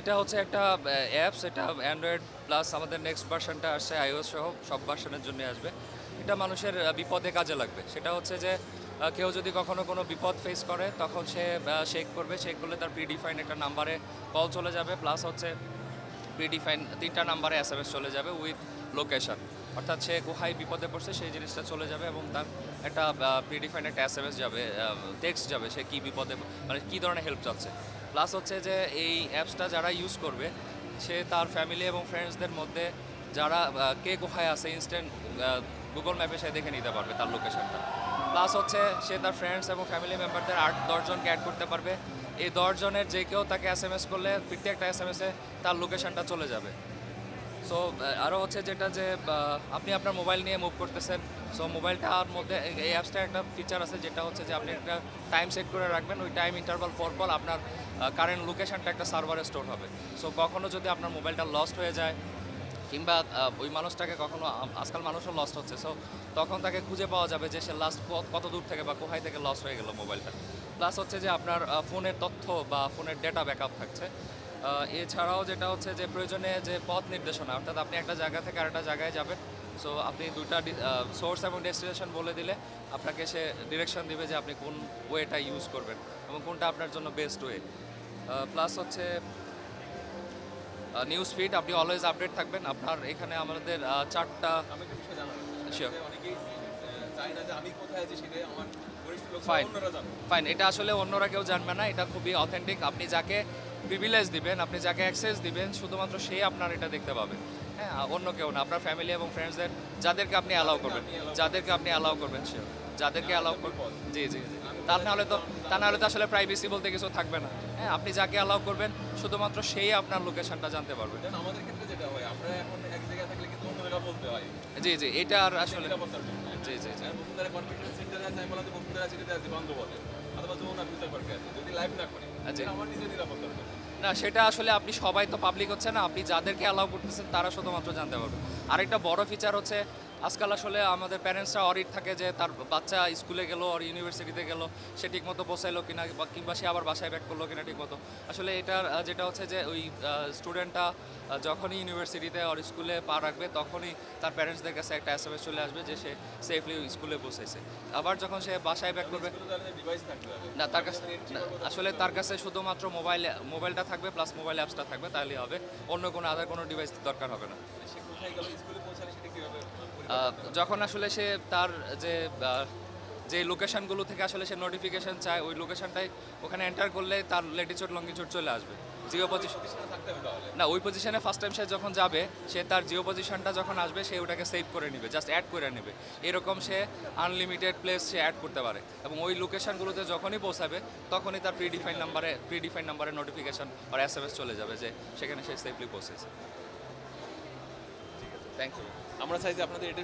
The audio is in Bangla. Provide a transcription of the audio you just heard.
এটা হচ্ছে একটা অ্যাপস, এটা অ্যান্ড্রয়েড প্লাস আমাদের নেক্সট ভার্সনটা আসছে iOS সহ সব ভার্সনের জন্য আসবে। এটা মানুষের বিপদে কাজে লাগবে। সেটা হচ্ছে যে কেউ যদি কখনো কোনো বিপদ ফেস করে তখন সে শেক করবে, শেক করলে তার প্রিডিফাইন একটা নাম্বারে কল চলে যাবে, প্লাস হচ্ছে প্রিডিফাইন 3টা নাম্বারে এসএমএস চলে যাবে উইথ লোকেশন। অর্থাৎ সে কোথায় বিপদে পড়ছে সেই জিনিসটা চলে যাবে এবং তার একটা প্রিডিফাইন একটা এসএমএস যাবে, টেক্সট যাবে সে কী বিপদে মানে কী ধরনের হেল্প চাচ্ছে। প্লাস হচ্ছে যে এই অ্যাপসটা যারা ইউজ করবে সে তার ফ্যামিলি এবং ফ্রেন্ডসদের মধ্যে যারা কে কোথায় আছে ইনস্ট্যান্ট গুগল ম্যাপে সে দেখে নিতে পারবে তার লোকেশনটা। প্লাস হচ্ছে সে তার ফ্রেন্ডস এবং ফ্যামিলি মেম্বারদের 8-10 জনকে অ্যাড করতে পারবে। এই 10 জনের যে কেউ তাকে এসএমএস করলে প্রত্যেকটা এসএমএসে তার লোকেশনটা চলে যাবে। সো আরও হচ্ছে যেটা যে আপনি আপনার মোবাইল নিয়ে মুভ করতেছেন, সো মোবাইলটার মধ্যে এই অ্যাপসটা একটা ফিচার আছে যেটা হচ্ছে যে আপনি একটা টাইম সেট করে রাখবেন, ওই টাইম ইন্টারভাল পর পর আপনার কারেন্ট লোকেশনটা একটা সার্ভারে স্টোর হবে। সো কখনো যদি আপনার মোবাইলটা লস্ট হয়ে যায় কিংবা ওই মানুষটাকে কখনো আজকাল মানুষও লস্ট হচ্ছে, সো তখন তাকে খুঁজে পাওয়া যাবে যে সে লাস্ট কত দূর থেকে বা কোথায় থেকে লস্ট হয়ে গেল মোবাইলটা। প্লাস হচ্ছে যে আপনার ফোনের তথ্য বা ফোনের ডেটা ব্যাকআপ থাকছে। এছাড়াও যেটা হচ্ছে যে প্রয়োজনে যে পথ নির্দেশনা, অর্থাৎ আপনি একটা জায়গা থেকে আরেকটা জায়গায় যাবেন, সো আপনি দুইটা সোর্স এবং ডেস্টিনেশন বলে দিলে আপনাকে সে ডিরেকশন দিবে যে আপনি কোন ওয়েটা ইউজ করবেন এবং কোনটা আপনার জন্য বেস্ট ওয়ে। প্লাস হচ্ছে নিউজ ফিড, আপনি অলওয়েজ আপডেট থাকবেন। আপনার এখানে আমাদের 4টা। আমি একটা বিষয় জানার আছে। Sure. আসলে অনেকেই চায় না যে আমি কোথায় আছি সেটা আমার ঘনিষ্ঠ লোক বা ফাইন অন্যরা জানুক। ফাইন এটা আসলে অন্যরা কেউ জানবে না, এটা খুবই অথেন্টিক। আপনি যাকে প্রিভিলেজ দিবেন, আপনি যাকে অ্যাক্সেস দিবেন, শুধুমাত্র সে আপনার এটা দেখতে পাবে। হ্যাঁ, অন্য কেউ না। আপনার ফ্যামিলি এবং ফ্রেন্ডসদের যাদেরকে আপনি অ্যালাউ করবেন, সে যাদেরকে অ্যালাউ করবেন। জি জি জি। তা নাহলে তো আসলে প্রাইভেসি বলতে কিছু থাকবে না। হ্যাঁ, আপনি যাকে অ্যালাউ করবেন শুধুমাত্র সেই আপনার লোকেশনটা জানতে পারবে। দেন আমাদের ক্ষেত্রে যেটা হয় আমরা এখন এক জায়গায় থাকলে কিন্তু অন্য জায়গায় বলতে হয়। জি জি, এটা আর আসলে নিরাপত্তার জন্য। জি জি জি আমি বসুন্ধরা কনভেনশন সেন্টারে আছি, আমি বললাম যে বসুন্ধরা সিটিতে আছি বান্ধবতে। অথবা যমুনা ফিউচার পার্কে আছি। যদি লাইভ না করি, জি। এটা আমার নিজের নিরাপত্তার জন্য। না, সেটা আসলে আপনি সবাই তো পাবলিক হচ্ছে না, আপনি যাদেরকে অ্যালাউ করতেছেন তারা শুধুমাত্র জানতে পারবে। আরেকটা বড় ফিচার হচ্ছে আজকাল আসলে আমাদের প্যারেন্টসরা অরিড থাকে যে তার বাচ্চা স্কুলে গেল আর ইউনিভার্সিটিতে গেল, সে ঠিকমতো পৌঁছাইলো কিনা কিংবা সে আবার বাসায় ব্যাক করলো কিনা ঠিকমতো। আসলে এটার যেটা হচ্ছে যে ওই স্টুডেন্টটা যখনই ইউনিভার্সিটিতে আর স্কুলে পা রাখবে তখনই তার প্যারেন্টসদের কাছে একটা এসএমএস চলে আসবে যে সে সেফলি স্কুলে পৌঁছেছে। আবার যখন সে বাসায় ব্যাক করবে, স্কুলে তাহলে ডিভাইস থাকতে হবে। না তার কাছে আসলে তার কাছে শুধুমাত্র মোবাইলটা থাকবে প্লাস মোবাইল অ্যাপসটা থাকবে, তাহলেই হবে। অন্য কোনো আদার কোনো ডিভাইস দরকার হবে না। সে কোথায় গেল স্কুলে পৌঁছালে সেটা কিভাবে যখন আসলে সে তার যে যে লোকেশনগুলো থেকে আসলে সে নোটিফিকেশন চায় ওই লোকেশনটাই ওখানে এন্টার করলে তার লেটিচিউড লঙ্গিচিউড চলে আসবে। জিও পজিশন প্রতিষ্ঠানে থাকতে হবে তাহলে? না, ওই পজিশনে ফার্স্ট টাইম সে যখন যাবে সে তার জিও পজিশনটা যখন আসবে সে ওটাকে সেভ করে নেবে, জাস্ট অ্যাড করে নেবে। এরকম সে আনলিমিটেড প্লেস সে অ্যাড করতে পারে এবং ওই লোকেশনগুলোতে যখনই পৌঁছাবে তখনই তার প্রিডিফাইন নাম্বারে নোটিফিকেশন আর এসএমএস চলে যাবে যে সেখানে সে সেফলি পৌঁছেছে। Thank you. আমরা চাই যে আপনাদের এটা